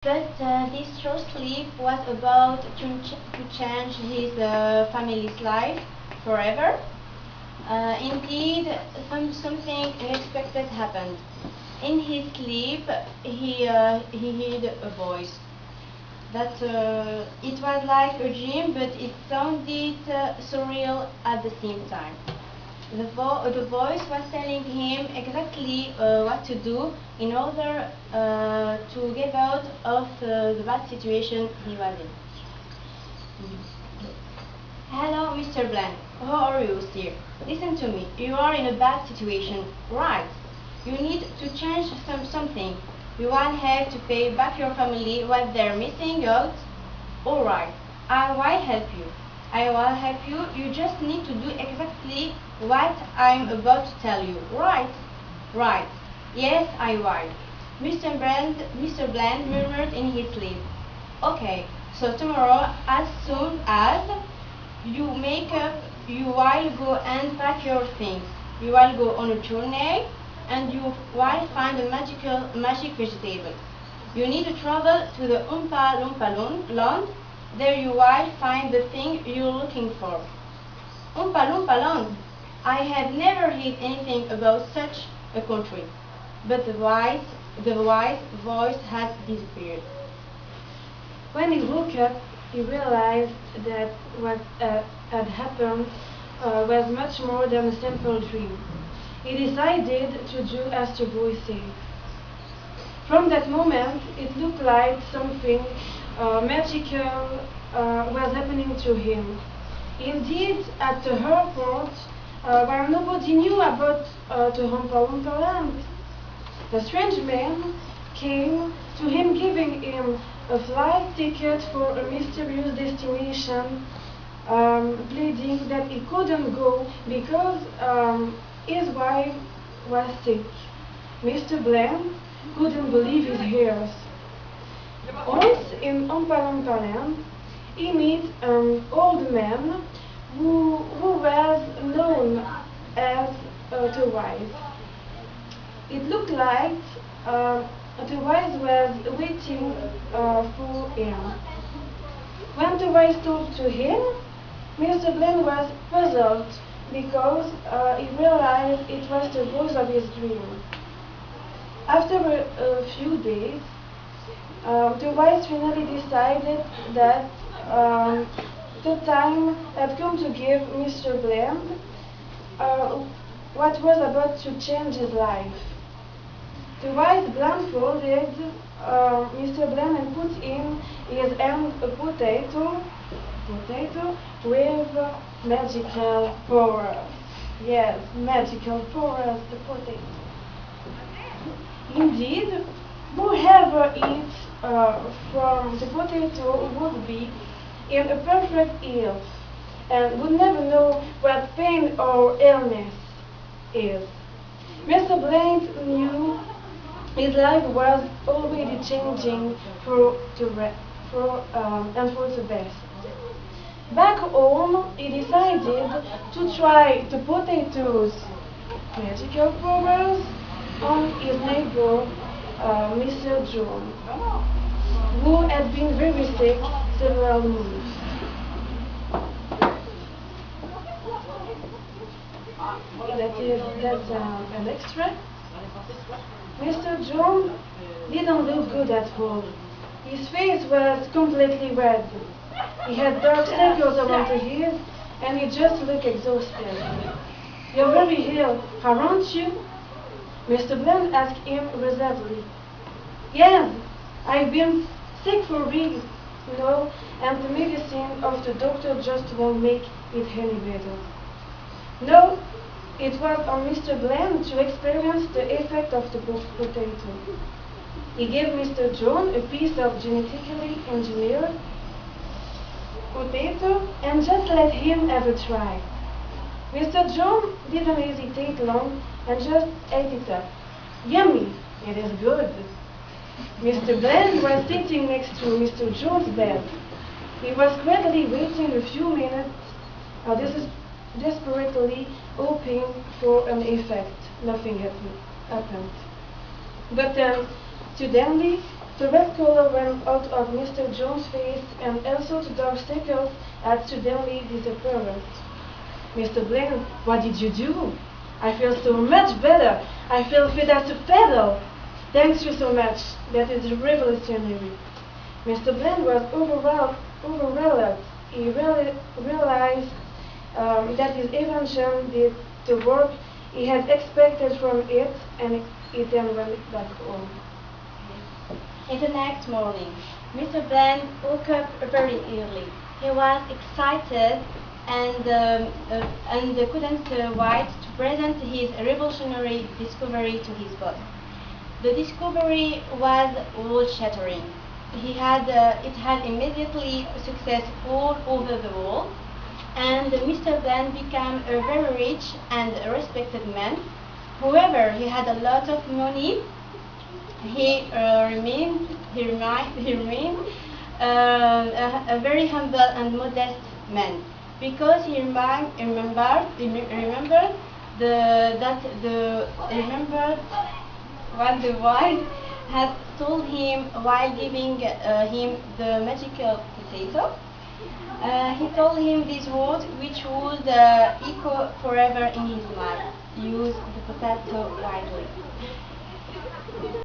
But this short sleep was about to change his family's life forever. Indeed, something unexpected happened. In his sleep, he heard a voice. It was like a dream, but it sounded surreal at the same time. The voice was telling him exactly what to do in order to get out of the bad situation he was in. Hello, Mr. Blank. How are you, sir? Listen to me. You are in a bad situation, right? You need to change something. You won't have to pay back your family what they're missing out. All right, I will help you. I will help you. You just need to do exactly what I'm about to tell you. Right? Right. Yes, I will. Mr. Bland murmured in his sleep. Okay, so tomorrow, as soon as you make up, you will go and pack your things. You will go on a journey, and you will find a magic vegetable. You need to travel to the Oompa Loompa land. There you will find the thing you're looking for. Oompa Loompa land. I have never heard anything about such a country. But the wise voice had disappeared. When he woke up, he realized that what had happened was much more than a simple dream. He decided to do as the voice said. From that moment, it looked like something magical was happening to him. Indeed, at the airport, where nobody knew about the Oompa Loompa land, the strange man came to him, giving him a flight ticket for a mysterious destination, pleading that he couldn't go because his wife was sick. Mr. Bland couldn't believe his ears. Once in Oompa Loompa land, he met an old man who was known as the Wise. It looked like the Wise was waiting for him. When the Wise talked to him, Mr. Bland was puzzled because he realized it was the voice of his dream. After a few days, the Wise finally decided that the time had come to give Mr. Bland what was about to change his life. The Wise blindfolded Mr. Bland and put in his hand a potato with magical powers. Yes, magical powers, the potato. Indeed, whoever eats from the potato would be in a perfect health and would never know what pain or illness is. Mr. Bland knew his life was already changing for the best. Back home, he decided to try the potatoes' magical powers on his neighbor, Mr. John, who had been very sick several months. That's an extra. Mr. John didn't look good at all. His face was completely red. He had dark circles around the ears, and he just looked exhausted. "You're very ill, aren't you?" Mr. Bland asked him reservedly. "Yes, I've been sick for weeks, and the medicine of the doctor just won't make it any better." No, it was on Mr. Bland to experience the effect of the potato. He gave Mr. John a piece of genetically engineered potato and just let him have a try. Mr. John didn't hesitate long and just ate it up. "Yummy, it is good." Mr. Bland was sitting next to Mr. John's bed. He was quietly waiting a few minutes, desperately hoping for an effect. Nothing happened. But suddenly, The red color went out of Mr. Jones' face, and also the dark circles had suddenly disappeared. Mr. Blaine, what did you do? I feel so much better. I feel fit as a feather. Thanks you so much. That is revolutionary. Mr. Blaine was overwhelmed. He realized that his invention did the work he had expected from it, and he then went back home. In the next morning, Mr. Bland woke up very early. He was excited and couldn't wait to present his revolutionary discovery to his boss. The discovery was world-shattering. It had immediately success all over the world, and Mr. Bland became a very rich and respected man. However, he had a lot of money. He remained a very humble and modest man, because he remembered what the wise had told him while giving him the magical potato. He told him these words, which would echo forever in his mind: use the potato wisely.